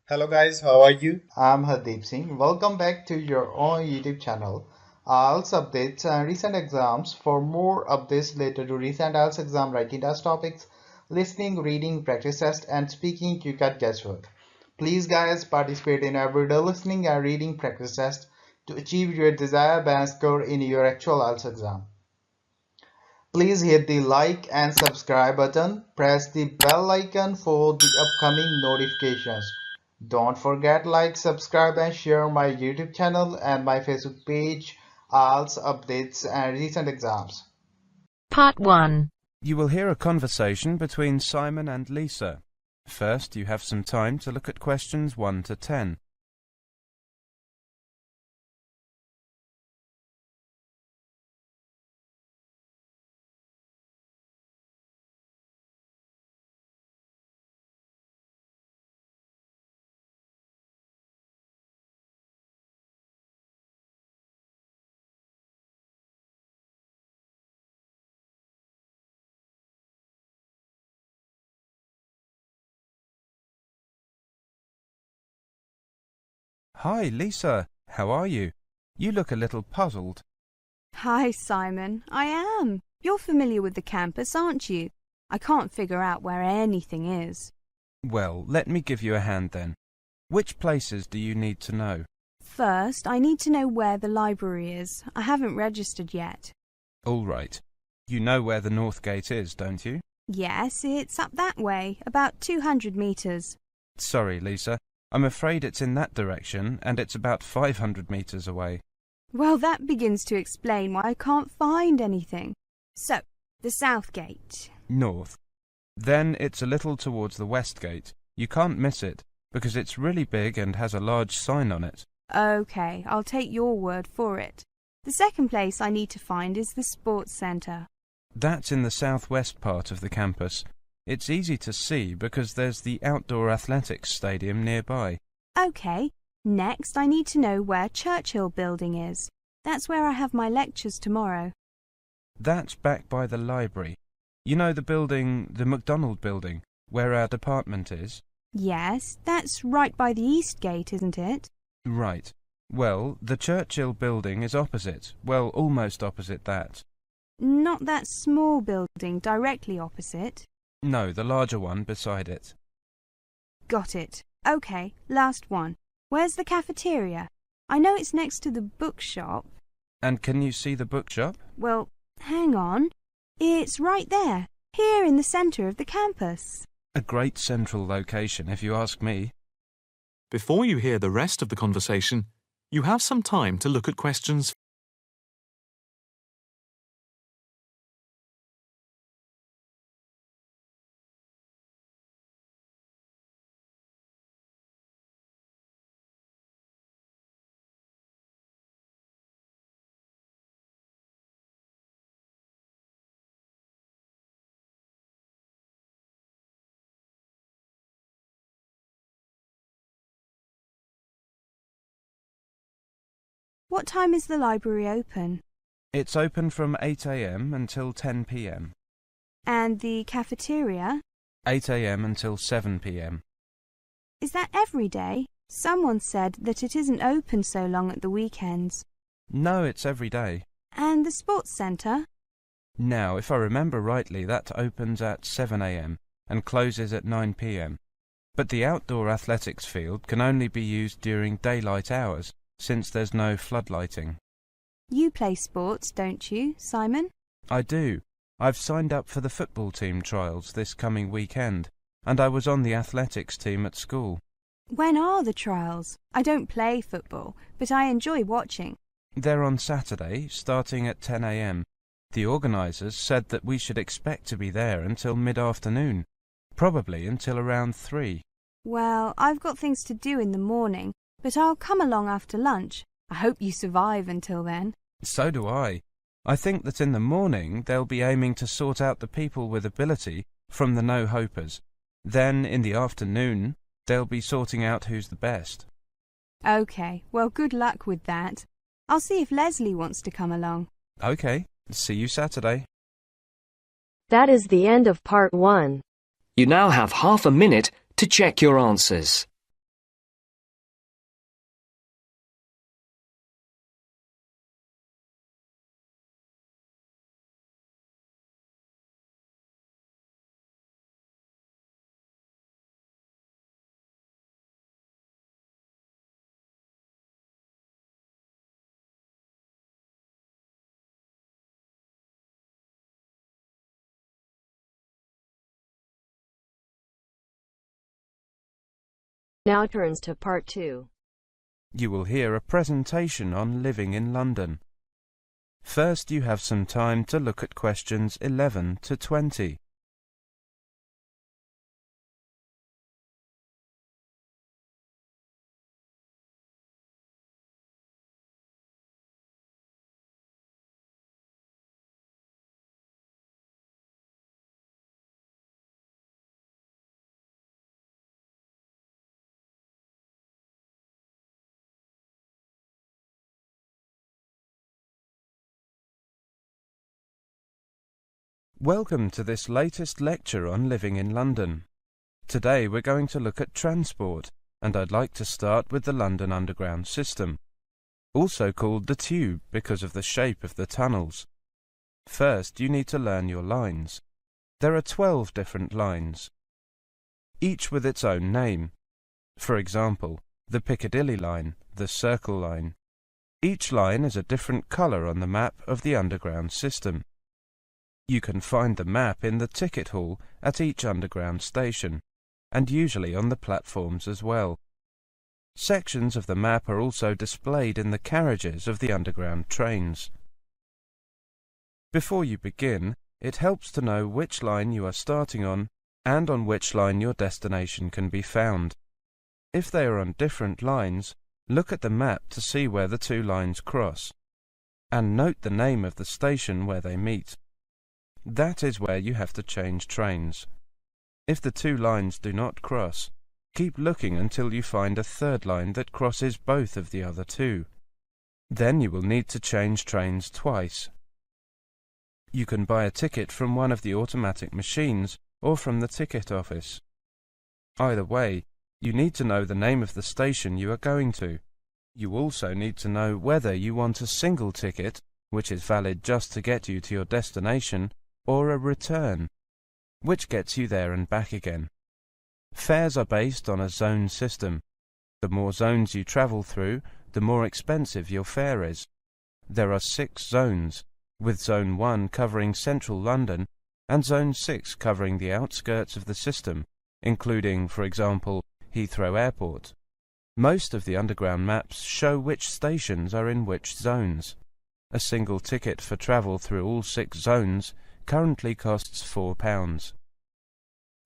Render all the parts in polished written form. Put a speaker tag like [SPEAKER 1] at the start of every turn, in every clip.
[SPEAKER 1] Hello guys, how are you?
[SPEAKER 2] I'm Hardeep Singh. Welcome back to your own YouTube channel. IELTS updates and recent exams. For more updates related to recent IELTS exam writing test topics, listening, reading, practice test, and speaking, you got guesswork. Please, guys, participate in everyday listening and reading practice test to achieve your desired band score in your actual IELTS exam. Please hit the like and subscribe button. Press the bell icon for the upcoming notifications. Don't forget like, subscribe and share my YouTube channel and my Facebook page, IELTS updates and recent exams.
[SPEAKER 3] Part 1.
[SPEAKER 4] You will hear a conversation between Simon and Lisa. First, you have some time to look at questions 1 to 10. Hi, Lisa. How are you? You look a little puzzled.
[SPEAKER 5] Hi, Simon. I am. You're familiar with the campus, aren't you? I can't figure out where anything is.
[SPEAKER 4] Well, let me give you a hand then. Which places do you need to know?
[SPEAKER 5] First, I need to know where the library is. I haven't registered yet.
[SPEAKER 4] All right. You know where the North Gate is, don't you?
[SPEAKER 5] Yes, it's up that way, about 200 metres.
[SPEAKER 4] Sorry, Lisa. I'm afraid it's in that direction, and it's about 500 metres away.
[SPEAKER 5] Well, that begins to explain why I can't find anything. So, the South Gate.
[SPEAKER 4] North. Then it's a little towards the West Gate. You can't miss it, because it's really big and has a large sign on it.
[SPEAKER 5] OK, I'll take your word for it. The second place I need to find is the Sports Centre.
[SPEAKER 4] That's in the southwest part of the campus. It's easy to see because there's the outdoor athletics stadium nearby.
[SPEAKER 5] OK, next I need to know where Churchill Building is. That's where I have my lectures tomorrow.
[SPEAKER 4] That's back by the library. You know the building, the McDonald building, where our department is?
[SPEAKER 5] Yes, that's right by the East Gate, isn't it?
[SPEAKER 4] Right. Well, the Churchill building is opposite. Well, almost opposite that.
[SPEAKER 5] Not that small building directly opposite.
[SPEAKER 4] No, the larger one beside it.
[SPEAKER 5] Got it. OK, last one. Where's the cafeteria? I know it's next to the bookshop.
[SPEAKER 4] And can you see the bookshop?
[SPEAKER 5] Well, hang on. It's right there, here in the centre of the campus.
[SPEAKER 4] A great central location, if you ask me.
[SPEAKER 6] Before you hear the rest of the conversation, you have some time to look at questions.
[SPEAKER 5] What time is the library open?
[SPEAKER 4] It's open from 8 a.m. until 10 p.m.
[SPEAKER 5] And the cafeteria?
[SPEAKER 4] 8 a.m. until 7 p.m.
[SPEAKER 5] Is that every day? Someone said that it isn't open so long at the weekends.
[SPEAKER 4] No, it's every day.
[SPEAKER 5] And the sports centre?
[SPEAKER 4] Now, if I remember rightly, that opens at 7 a.m. and closes at 9 p.m. But the outdoor athletics field can only be used during daylight hours, since there's no floodlighting.
[SPEAKER 5] You play sports, don't you, Simon?
[SPEAKER 4] I do. I've signed up for the football team trials this coming weekend, and I was on the athletics team at school.
[SPEAKER 5] When are the trials? I don't play football, but I enjoy watching.
[SPEAKER 4] They're on Saturday, starting at 10 a.m. The organisers said that we should expect to be there until mid-afternoon, probably until around 3.
[SPEAKER 5] Well, I've got things to do in the morning, but I'll come along after lunch. I hope you survive until then.
[SPEAKER 4] So do I. I think that in the morning they'll be aiming to sort out the people with ability from the no-hopers. Then, in the afternoon, they'll be sorting out who's the best.
[SPEAKER 5] OK, well, good luck with that. I'll see if Leslie wants to come along.
[SPEAKER 4] OK, see you Saturday.
[SPEAKER 3] That is the end of part 1.
[SPEAKER 7] You now have half a minute to check your answers.
[SPEAKER 3] Now turns to Part 2.
[SPEAKER 4] You will hear a presentation on living in London. First, you have some time to look at questions 11 to 20. Welcome to this latest lecture on living in London. Today we're going to look at transport, and I'd like to start with the London Underground system, also called the Tube because of the shape of the tunnels. First, you need to learn your lines. There are 12 different lines, each with its own name. For example, the Piccadilly line, the Circle line. Each line is a different colour on the map of the Underground system. You can find the map in the ticket hall at each underground station, and usually on the platforms as well. Sections of the map are also displayed in the carriages of the underground trains. Before you begin, it helps to know which line you are starting on and on which line your destination can be found. If they are on different lines, look at the map to see where the two lines cross, and note the name of the station where they meet. That is where you have to change trains. If the two lines do not cross, keep looking until you find a third line that crosses both of the other two. Then you will need to change trains twice. You can buy a ticket from one of the automatic machines or from the ticket office. Either way, you need to know the name of the station you are going to. You also need to know whether you want a single ticket, which is valid just to get you to your destination, or a return, which gets you there and back again. Fares are based on a zone system. The more zones you travel through, the more expensive your fare is. There are 6 zones, with Zone 1 covering central London and Zone 6 covering the outskirts of the system, including, for example, Heathrow Airport. Most of the underground maps show which stations are in which zones. A single ticket for travel through all 6 zones currently costs £4.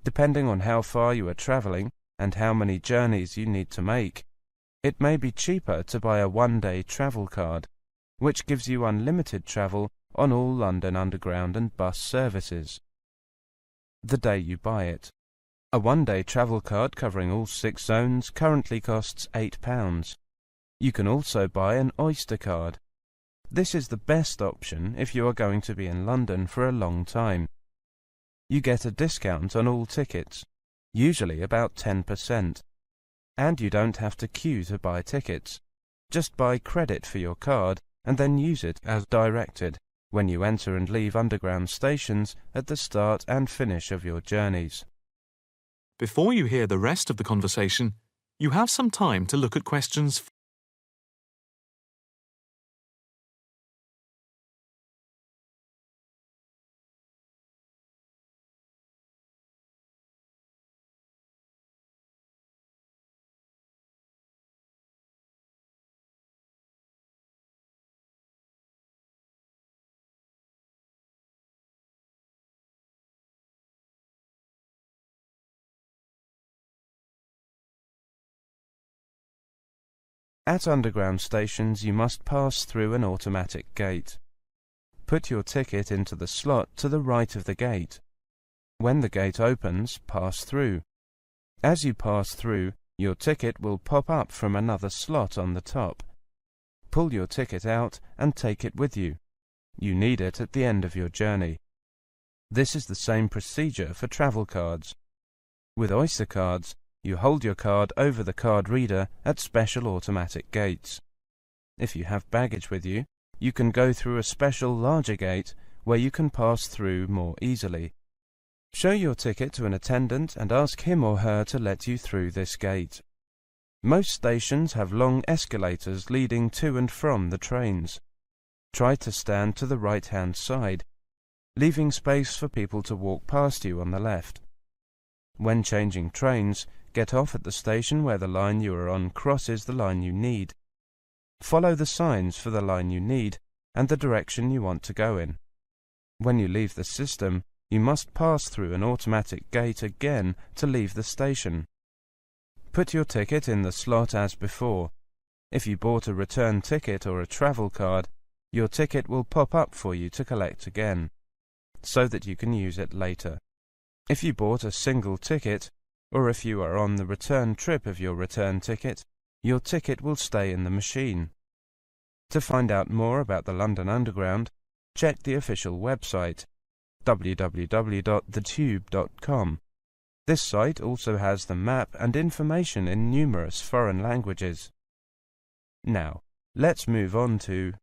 [SPEAKER 4] Depending on how far you are travelling and how many journeys you need to make, it may be cheaper to buy a one-day travel card, which gives you unlimited travel on all London Underground and bus services. The day you buy it. A one-day travel card covering all 6 zones currently costs £8. You can also buy an Oyster card. This is the best option if you are going to be in London for a long time. You get a discount on all tickets, usually about 10%. And you don't have to queue to buy tickets. Just buy credit for your card and then use it as directed when you enter and leave underground stations at the start and finish of your journeys.
[SPEAKER 6] Before you hear the rest of the conversation, you have some time to look at questions.
[SPEAKER 4] At underground stations you must pass through an automatic gate. Put your ticket into the slot to the right of the gate. When the gate opens, pass through. As you pass through, your ticket will pop up from another slot on the top. Pull your ticket out and take it with you. You need it at the end of your journey. This is the same procedure for travel cards. With Oyster cards, you hold your card over the card reader at special automatic gates. If you have baggage with you, you can go through a special larger gate where you can pass through more easily. Show your ticket to an attendant and ask him or her to let you through this gate. Most stations have long escalators leading to and from the trains. Try to stand to the right-hand side, leaving space for people to walk past you on the left. When changing trains, Get off at the station where the line you are on crosses the line you need. Follow the signs for the line you need and the direction you want to go in. When you leave the system, you must pass through an automatic gate again to leave the station. Put your ticket in the slot as before. If you bought a return ticket or a travel card, your ticket will pop up for you to collect again, so that you can use it later. If you bought a single ticket, or if you are on the return trip of your return ticket, your ticket will stay in the machine. To find out more about the London Underground, check the official website, www.thetube.com. This site also has the map and information in numerous foreign languages. Now, let's move on to...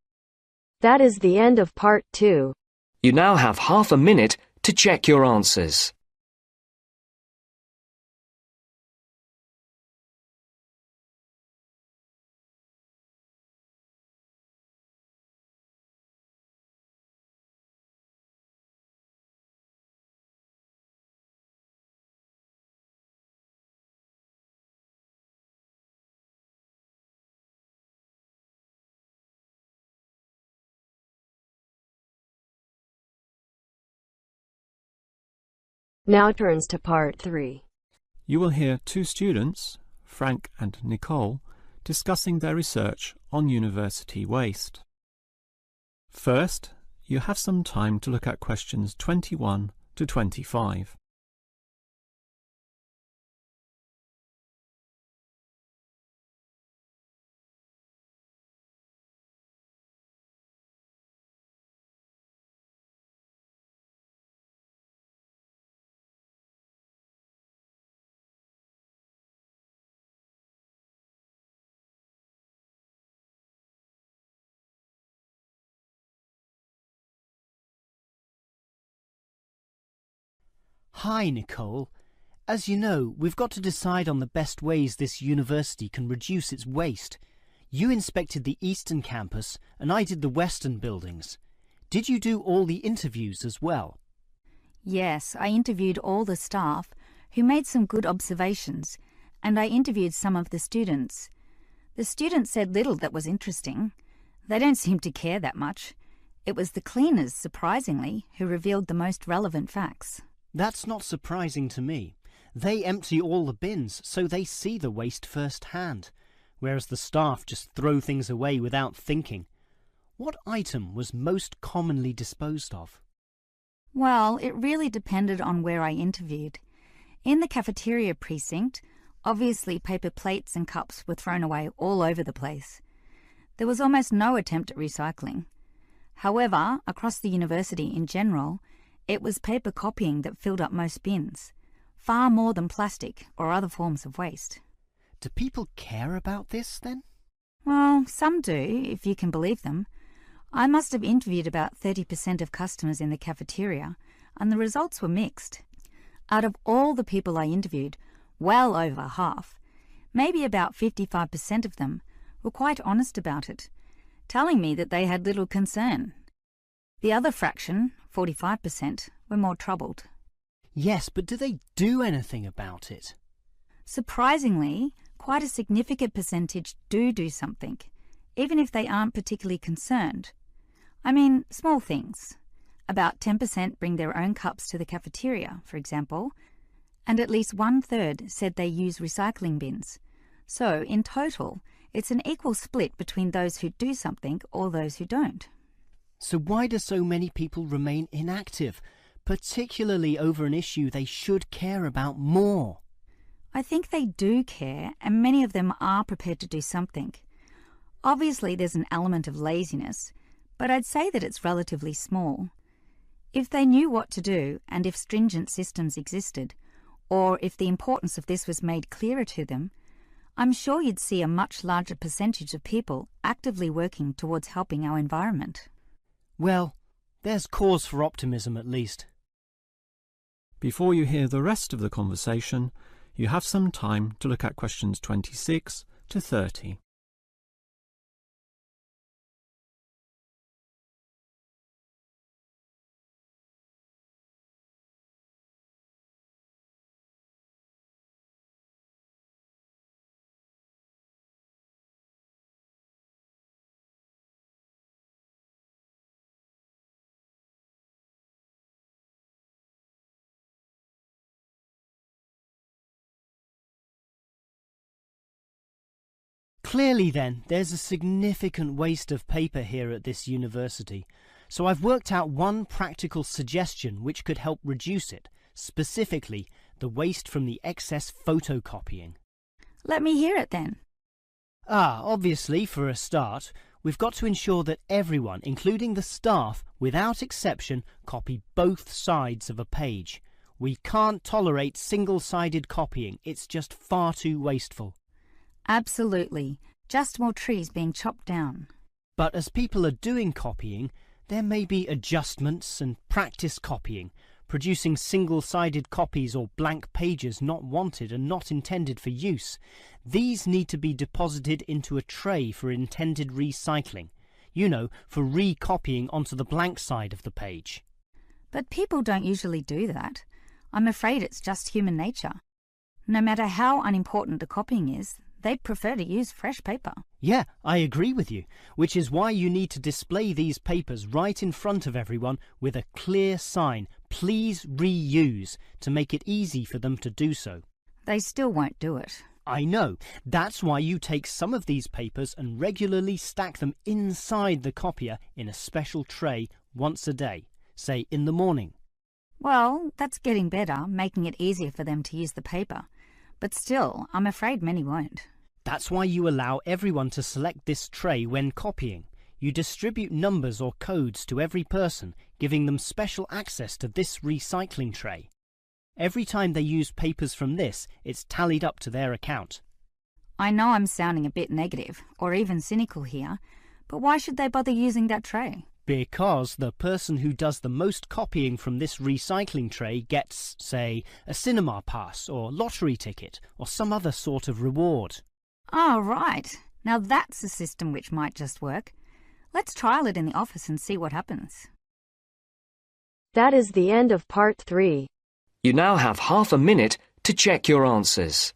[SPEAKER 3] That is the end of part 2.
[SPEAKER 1] You now have half a minute to check your answers.
[SPEAKER 3] Now turns to part 3.
[SPEAKER 7] You will hear two students, Frank and Nicole, discussing their research on university waste. First, you have some time to look at questions 21 to 25.
[SPEAKER 8] Hi, Nicole. As you know, we've got to decide on the best ways this university can reduce its waste. You inspected the eastern campus and I did the western buildings. Did you do all the interviews as well?
[SPEAKER 9] Yes, I interviewed all the staff, who made some good observations, and I interviewed some of the students. The students said little that was interesting. They don't seem to care that much. It was the cleaners, surprisingly, who revealed the most relevant facts.
[SPEAKER 8] That's not surprising to me. They empty all the bins, so they see the waste firsthand, whereas the staff just throw things away without thinking. What item was most commonly disposed of?
[SPEAKER 9] Well, it really depended on where I interviewed. In the cafeteria precinct, obviously paper plates and cups were thrown away all over the place. There was almost no attempt at recycling. However, across the university in general, it was paper copying that filled up most bins, far more than plastic or other forms of waste.
[SPEAKER 8] Do people care about this, then?
[SPEAKER 9] Well, some do, if you can believe them. I must have interviewed about 30% of customers in the cafeteria, and the results were mixed. Out of all the people I interviewed, well over half, maybe about 55% of them, were quite honest about it, telling me that they had little concern. The other fraction, 45%, were more troubled.
[SPEAKER 8] Yes, but do they do anything about it?
[SPEAKER 9] Surprisingly, quite a significant percentage do something, even if they aren't particularly concerned. I mean, small things. About 10% bring their own cups to the cafeteria, for example, and at least 1/3 said they use recycling bins. So, in total, it's an equal split between those who do something or those who don't.
[SPEAKER 8] So why do so many people remain inactive, particularly over an issue they should care about more?
[SPEAKER 9] I think they do care, and many of them are prepared to do something. Obviously, there's an element of laziness, but I'd say that it's relatively small. If they knew what to do, and if stringent systems existed, or if the importance of this was made clearer to them, I'm sure you'd see a much larger percentage of people actively working towards helping our environment.
[SPEAKER 8] Well, there's cause for optimism at least.
[SPEAKER 7] Before you hear the rest of the conversation, you have some time to look at questions 26 to 30.
[SPEAKER 8] Clearly then, there's a significant waste of paper here at this university. So I've worked out one practical suggestion which could help reduce it, specifically the waste from the excess photocopying.
[SPEAKER 9] Let me hear it then.
[SPEAKER 8] Obviously, for a start, we've got to ensure that everyone, including the staff, without exception, copy both sides of a page. We can't tolerate single-sided copying. It's just far too wasteful.
[SPEAKER 9] Absolutely. Just more trees being chopped down.
[SPEAKER 8] But as people are doing copying, there may be adjustments and practice copying, producing single-sided copies or blank pages not wanted and not intended for use. These need to be deposited into a tray for intended recycling. You know, for recopying onto the blank side of the page.
[SPEAKER 9] But people don't usually do that. I'm afraid it's just human nature. No matter how unimportant the copying is, they'd prefer to use fresh paper.
[SPEAKER 8] Yeah, I agree with you, which is why you need to display these papers right in front of everyone with a clear sign, "Please reuse," to make it easy for them to do so.
[SPEAKER 9] They still won't do it.
[SPEAKER 8] I know. That's why you take some of these papers and regularly stack them inside the copier in a special tray once a day, say in the morning.
[SPEAKER 9] Well, that's getting better, making it easier for them to use the paper. But still, I'm afraid many won't.
[SPEAKER 8] That's why you allow everyone to select this tray when copying. You distribute numbers or codes to every person, giving them special access to this recycling tray. Every time they use papers from this, it's tallied up to their account.
[SPEAKER 9] I know I'm sounding a bit negative, or even cynical here, but why should they bother using that tray?
[SPEAKER 8] Because the person who does the most copying from this recycling tray gets, say, a cinema pass or lottery ticket or some other sort of reward.
[SPEAKER 9] Oh, right. Now that's a system which might just work. Let's trial it in the office and see what happens.
[SPEAKER 3] That is the end of part 3.
[SPEAKER 1] You now have half a minute to check your answers.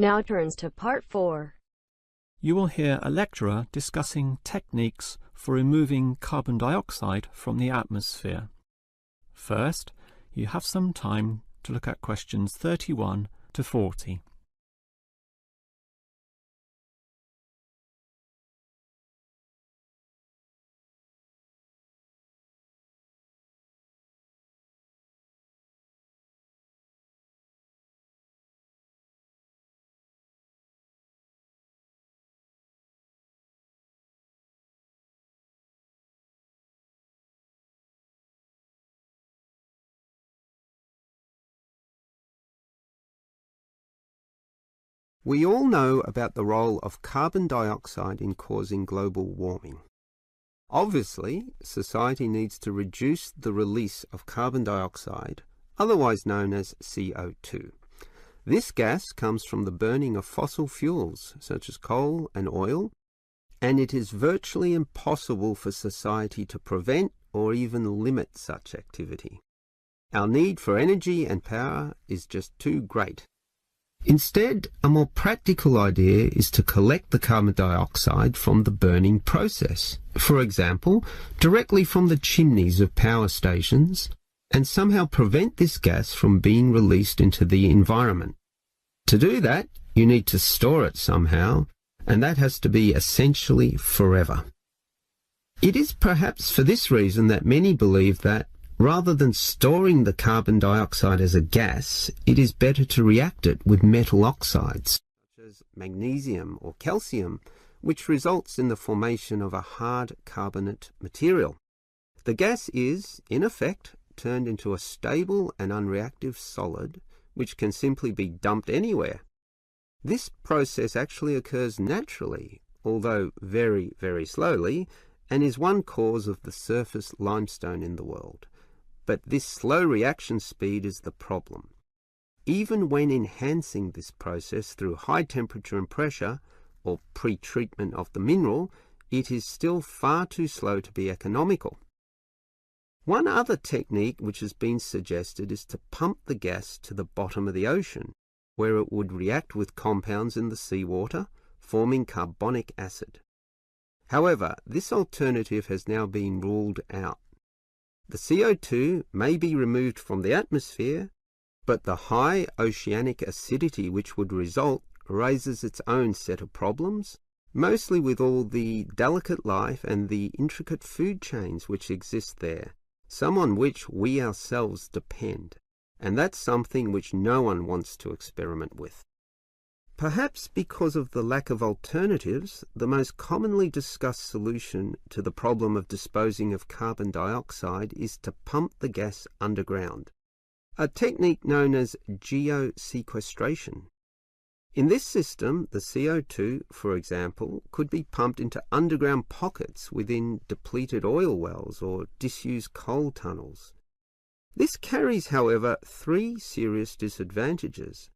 [SPEAKER 3] Now turns to part 4.
[SPEAKER 7] You will hear a lecturer discussing techniques for removing carbon dioxide from the atmosphere. First, you have some time to look at questions 31 to 40.
[SPEAKER 10] We all know about the role of carbon dioxide in causing global warming. Obviously, society needs to reduce the release of carbon dioxide, otherwise known as CO2. This gas comes from the burning of fossil fuels, such as coal and oil, and it is virtually impossible for society to prevent or even limit such activity. Our need for energy and power is just too great. Instead, a more practical idea is to collect the carbon dioxide from the burning process, for example, directly from the chimneys of power stations, and somehow prevent this gas from being released into the environment. To do that, you need to store it somehow, and that has to be essentially forever. It is perhaps for this reason that many believe that, rather than storing the carbon dioxide as a gas, it is better to react it with metal oxides, such as magnesium or calcium, which results in the formation of a hard carbonate material. The gas is, in effect, turned into a stable and unreactive solid, which can simply be dumped anywhere. This process actually occurs naturally, although very, very slowly, and is one cause of the surface limestone in the world. But this slow reaction speed is the problem. Even when enhancing this process through high temperature and pressure, or pre-treatment of the mineral, it is still far too slow to be economical. One other technique which has been suggested is to pump the gas to the bottom of the ocean, where it would react with compounds in the seawater, forming carbonic acid. However, this alternative has now been ruled out. The CO2 may be removed from the atmosphere, but the high oceanic acidity which would result raises its own set of problems, mostly with all the delicate life and the intricate food chains which exist there, some on which we ourselves depend, and that's something which no one wants to experiment with. Perhaps because of the lack of alternatives, the most commonly discussed solution to the problem of disposing of carbon dioxide is to pump the gas underground, a technique known as geosequestration. In this system, the CO2, for example, could be pumped into underground pockets within depleted oil wells or disused coal tunnels. This carries, however, three serious disadvantages,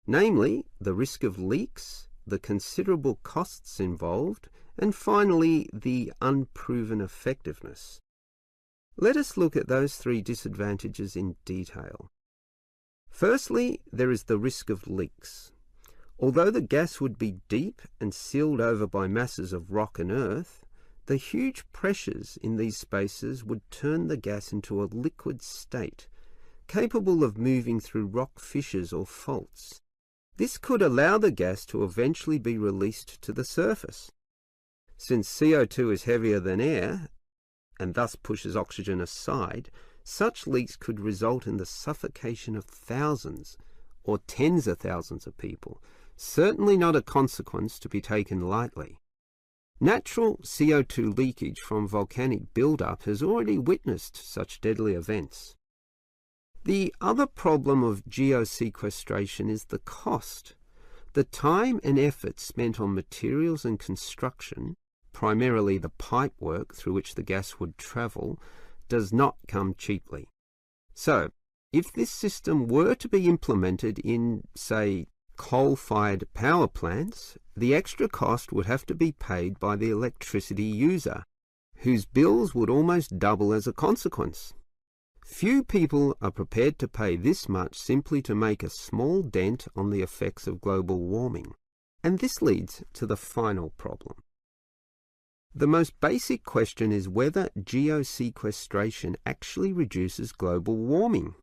[SPEAKER 10] namely the risk of leaks, the considerable costs involved, and finally the unproven effectiveness. Let us look at those three disadvantages in detail. Firstly, there is the risk of leaks. Although the gas would be deep and sealed over by masses of rock and earth, the huge pressures in these spaces would turn the gas into a liquid state, capable of moving through rock fissures or faults. This could allow the gas to eventually be released to the surface. Since CO2 is heavier than air, and thus pushes oxygen aside, such leaks could result in the suffocation of thousands or tens of thousands of people, certainly not a consequence to be taken lightly. Natural CO2 leakage from volcanic buildup has already witnessed such deadly events. The other problem of geosequestration is the cost. The time and effort spent on materials and construction, primarily the pipe work through which the gas would travel, does not come cheaply. So, if this system were to be implemented in, say, coal-fired power plants, the extra cost would have to be paid by the electricity user, whose bills would almost double as a consequence. Few people are prepared to pay this much simply to make a small dent on the effects of global warming. And this leads to the final problem. The most basic question is whether geosequestration actually reduces global warming.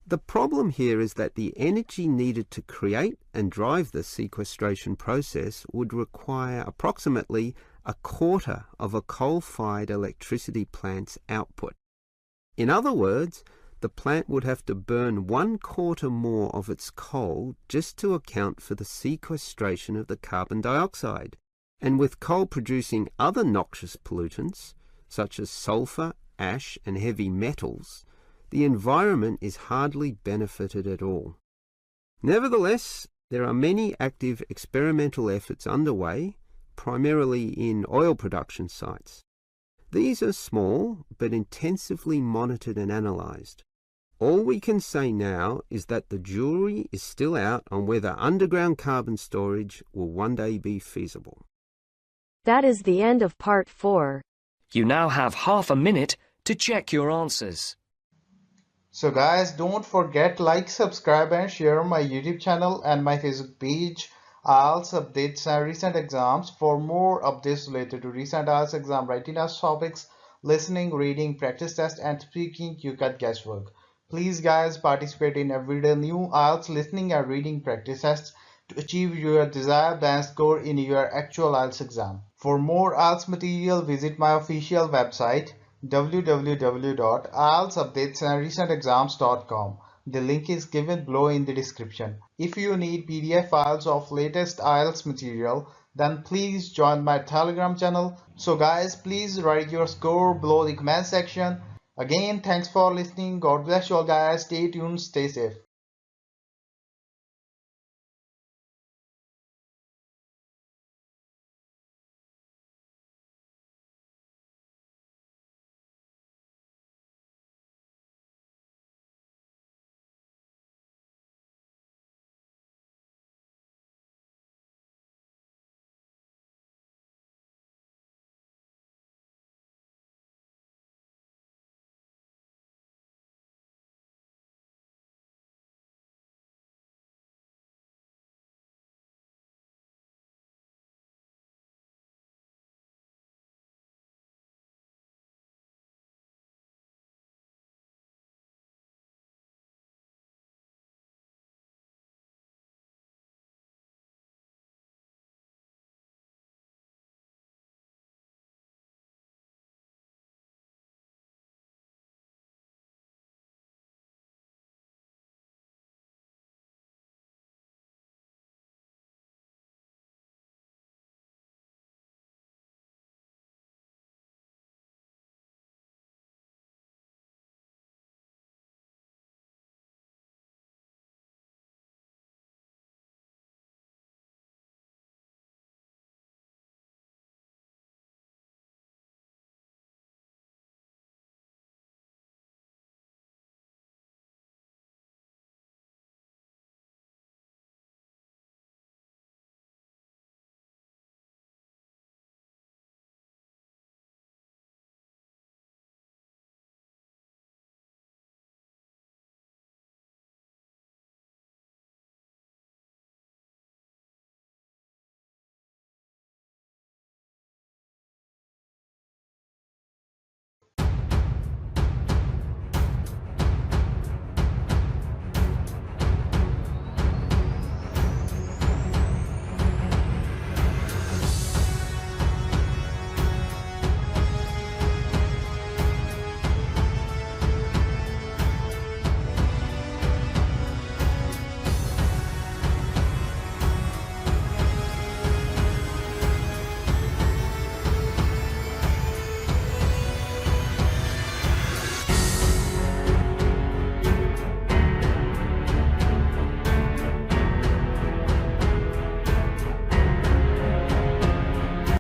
[SPEAKER 10] The problem here is that the energy needed to create and drive the sequestration process would require approximately a quarter of a coal-fired electricity plant's output. In other words, the plant would have to burn 1/4 more of its coal just to account for the sequestration of the carbon dioxide. And with coal producing other noxious pollutants, such as sulfur, ash, and heavy metals, the environment is hardly benefited at all. Nevertheless, there are many active experimental efforts underway, primarily in oil production sites. These are small, but intensively monitored and analysed. All we can say now is that the jury is still out on whether underground carbon storage will one day be feasible.
[SPEAKER 3] That is the end of part 4.
[SPEAKER 1] You now have half a minute to check your answers.
[SPEAKER 2] So guys, don't forget like, subscribe and share my YouTube channel and my Facebook page, IELTS updates and recent exams. For more updates related to recent IELTS exam writing test topics, listening, reading, practice test and speaking, you got guesswork. Please guys, participate in everyday new IELTS listening and reading practice tests to achieve your desired band score in your actual IELTS exam. For more IELTS material, visit my official website www.ieltsupdatesandrecentexams.com. The link is given below in the description. If you need PDF files of latest IELTS material, then please join my Telegram channel. So guys, please write your score below the comment section. Again, thanks for listening. God bless you all guys. Stay tuned, stay safe.